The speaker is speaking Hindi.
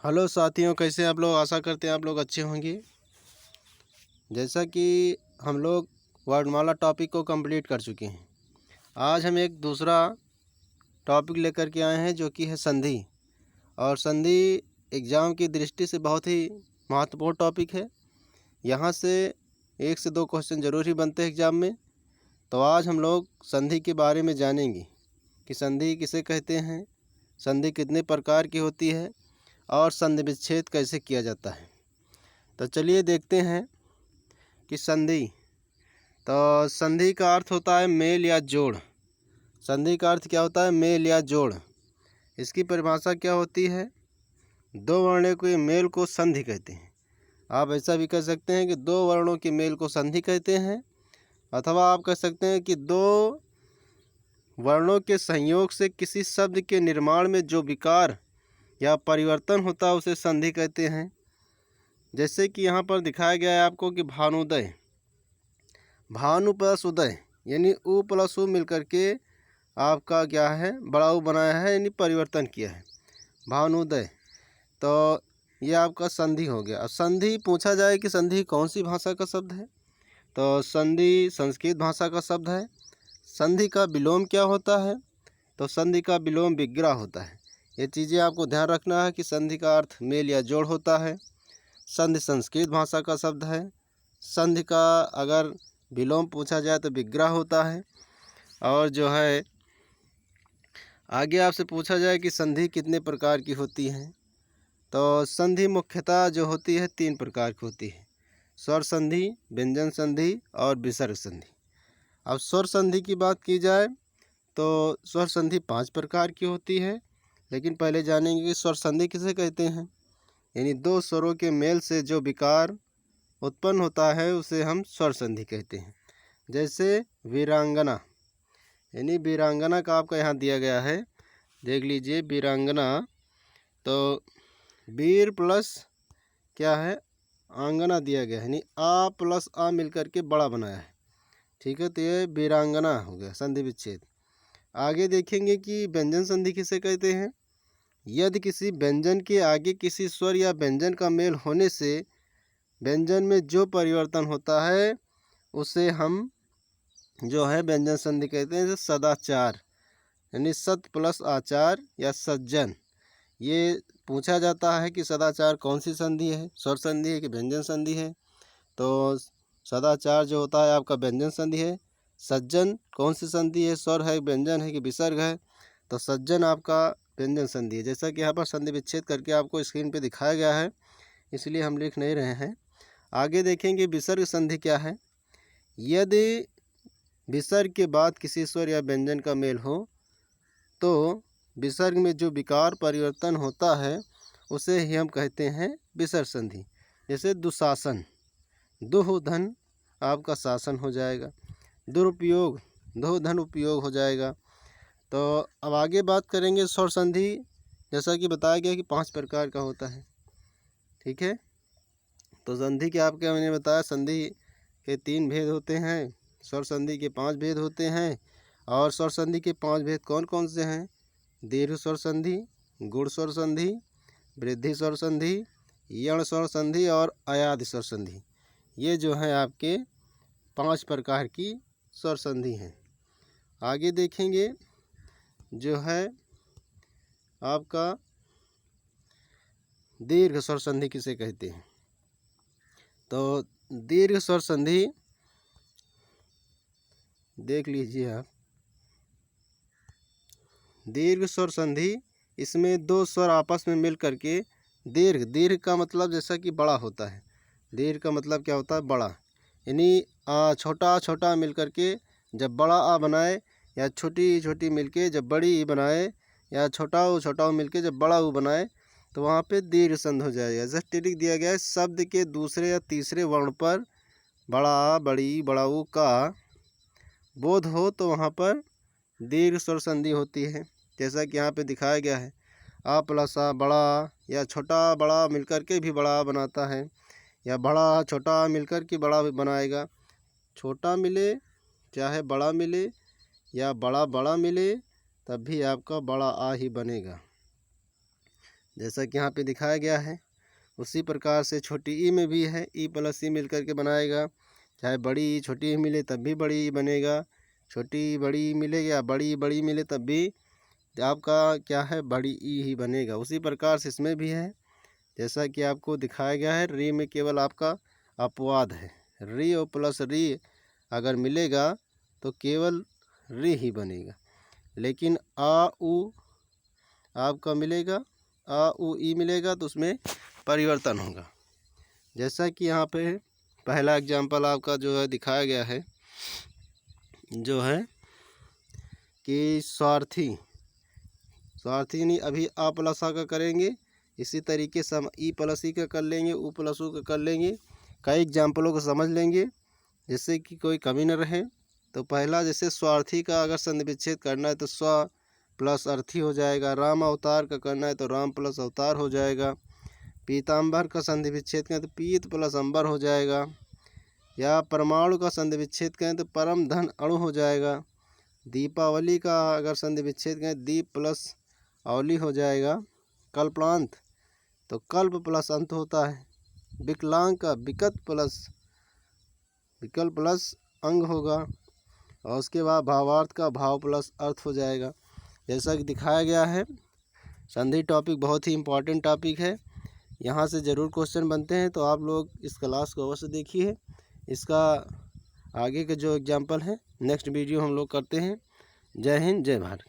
हेलो साथियों, कैसे आप लोग। आशा करते हैं आप लोग अच्छे होंगे। जैसा कि हम लोग वर्णमाला टॉपिक को कंप्लीट कर चुके हैं, आज हम एक दूसरा टॉपिक लेकर के आए हैं जो कि है संधि। और संधि एग्ज़ाम की दृष्टि से बहुत ही महत्वपूर्ण टॉपिक है। यहाँ से 1 से 2 क्वेश्चन ज़रूर ही बनते हैं एग्ज़ाम में। तो आज हम लोग संधि के बारे में जानेंगे कि संधि किसे कहते हैं, संधि कितने प्रकार की होती है और संधि विच्छेद कैसे किया जाता है। तो चलिए देखते हैं कि संधि। तो संधि का अर्थ होता है मेल या जोड़। संधि का अर्थ क्या होता है? मेल या जोड़। इसकी परिभाषा क्या होती है? दो वर्णों के मेल को संधि कहते हैं। आप ऐसा भी कह सकते हैं कि दो वर्णों के मेल को संधि कहते हैं, अथवा आप कह सकते हैं कि दो वर्णों के संयोग से किसी शब्द के निर्माण में जो विकार या परिवर्तन होता है उसे संधि कहते हैं। जैसे कि यहाँ पर दिखाया गया है आपको कि भानुदय, भानु प्लस उदय यानी उ प्लस उ मिलकर के आपका क्या है, बड़ा उ बनाया है, यानी परिवर्तन किया है, भानुदय। तो ये आपका संधि हो गया। अब संधि पूछा जाए कि संधि कौन सी भाषा का शब्द है, तो संधि संस्कृत भाषा का शब्द है। संधि का विलोम क्या होता है, तो संधि का विलोम विग्रह होता है। ये चीज़ें आपको ध्यान रखना है कि संधि का अर्थ मेल या जोड़ होता है। संधि संस्कृत भाषा का शब्द है। संधि का अगर विलोम पूछा जाए तो विग्रह होता है। और जो है आगे आपसे पूछा जाए कि संधि कितने प्रकार की होती है, तो संधि मुख्यतः जो होती है 3 प्रकार की होती है: स्वर संधि, व्यंजन संधि और विसर्ग संधि। अब स्वर संधि की बात की जाए तो स्वर संधि 5 प्रकार की होती है। लेकिन पहले जानेंगे कि स्वर संधि किसे कहते हैं। यानी दो स्वरों के मेल से जो विकार उत्पन्न होता है उसे हम स्वर संधि कहते हैं। जैसे वीरांगना, यानी वीरांगना का आपका यहाँ दिया गया है, देख लीजिए वीरांगना। तो वीर प्लस क्या है, आंगना दिया गया है, यानी आ प्लस आ मिलकर के बड़ा बनाया है। ठीक है, तो ये वीरांगना हो गया संधि विच्छेद। आगे देखेंगे कि व्यंजन संधि किसे कहते हैं। यदि किसी व्यंजन के आगे किसी स्वर या व्यंजन का मेल होने से व्यंजन में जो परिवर्तन होता है उसे हम जो है व्यंजन संधि कहते हैं। जैसे सदाचार, यानी सत प्लस आचार या सज्जन। ये पूछा जाता है कि सदाचार कौन सी संधि है, स्वर संधि है कि व्यंजन संधि है। तो सदाचार जो होता है आपका व्यंजन संधि है। सज्जन कौन सी संधि है, स्वर है, व्यंजन है कि विसर्ग है, तो सज्जन आपका व्यंजन संधि है। जैसा कि यहाँ पर संधि विच्छेद करके आपको स्क्रीन पे दिखाया गया है, इसलिए हम लिख नहीं रहे हैं। आगे देखेंगे विसर्ग संधि क्या है। यदि विसर्ग के बाद किसी स्वर या व्यंजन का मेल हो तो विसर्ग में जो विकार परिवर्तन होता है उसे ही हम कहते हैं विसर्ग संधि। जैसे दुशासन, दुह धन आपका शासन हो जाएगा। दुरुपयोग, दुह धन उपयोग हो जाएगा। तो अब आगे बात करेंगे स्वर संधि। जैसा कि बताया गया कि 5 प्रकार का होता है। ठीक है, तो संधि के आपके मैंने बताया संधि के 3 भेद होते हैं, स्वर संधि के 5 भेद होते हैं। और स्वर संधि के 5 भेद कौन कौन से हैं? दीर्घ स्वर संधि, गुण स्वर संधि, वृद्धि स्वर संधि, यण स्वर संधि और अयाद स्वर संधि। ये जो है आपके 5 प्रकार की स्वर संधि हैं। आगे देखेंगे जो है आपका दीर्घ स्वर संधि किसे कहते हैं। तो दीर्घ स्वर संधि देख लीजिए आप, दीर्घ स्वर संधि, इसमें 2 स्वर आपस में मिल करके दीर्घ, दीर्घ का मतलब जैसा कि बड़ा होता है, दीर्घ का मतलब क्या होता है, बड़ा। यानी छोटा छोटा मिल करके जब बड़ा आ बनाए, या छोटी छोटी मिलके जब बड़ी ई बनाए, या छोटा ऊ मिलके जब बड़ा ऊ बनाए, तो वहाँ पे दीर्घ संधि हो जाएगा। जैसे टिरिक दिया गया है, शब्द के दूसरे या तीसरे वर्ण पर बड़ा आ, बड़ी, बड़ा ऊ का बोध हो तो वहाँ पर दीर्घ स्वर संधि होती है। जैसा कि यहाँ पे दिखाया गया है, आ प्लस आ बड़ा, या छोटा बड़ा मिलकर के भी बड़ा बनाता है, या बड़ा छोटा मिलकर के बड़ा भी बनाएगा। छोटा मिले चाहे बड़ा मिले, या बड़ा बड़ा मिले, तब भी आपका बड़ा आ ही बनेगा। जैसा कि यहाँ पे दिखाया गया है। उसी प्रकार से छोटी ई में भी है, ई प्लस ई मिल करके बनाएगा। चाहे बड़ी ई छोटी ई मिले तब भी बड़ी ई बनेगा, छोटी बड़ी मिलेगी या बड़ी बड़ी मिले तब भी आपका क्या है, बड़ी ई ही बनेगा। उसी प्रकार से इसमें भी है, जैसा कि आपको दिखाया गया है। री में केवल आपका अपवाद है, री और प्लस री अगर मिलेगा तो केवल री ही बनेगा। लेकिन आ उ आपका मिलेगा, आ उ ई मिलेगा तो उसमें परिवर्तन होगा। जैसा कि यहाँ पे पहला एग्जाम्पल आपका जो है दिखाया गया है, जो है कि स्वार्थी, स्वार्थी नहीं, अभी आ प्लस आ का करेंगे। इसी तरीके से हम ई प्लस ई का कर लेंगे, उ प्लस उ का कर लेंगे। कई एग्जाम्पलों को समझ लेंगे जिससे कि कोई कमी न रहे। तो पहला जैसे स्वार्थी का अगर संधि विच्छेद करना है तो स्व प्लस अर्थी हो जाएगा। राम अवतार का करना है तो राम प्लस अवतार हो जाएगा। पीताम्बर का संधि विच्छेद करें तो पीत प्लस अंबर हो जाएगा। या परमाणु का संधि विच्छेद करें तो परम धन अणु हो जाएगा। दीपावली का अगर संधि विच्छेद करें दीप प्लस अवली हो जाएगा। कल्पांत तो कल्प प्लस अंत होता है। विकलांग का विकल्प प्लस अंग होगा। और उसके बाद भावार्थ का भाव प्लस अर्थ हो जाएगा, जैसा कि दिखाया गया है। संधि टॉपिक बहुत ही इम्पोर्टेंट टॉपिक है, यहाँ से ज़रूर क्वेश्चन बनते हैं। तो आप लोग इस क्लास को अवश्य देखिए। इसका आगे के जो एग्जाम्पल है नेक्स्ट वीडियो हम लोग करते हैं। जय हिंद, जय भारत।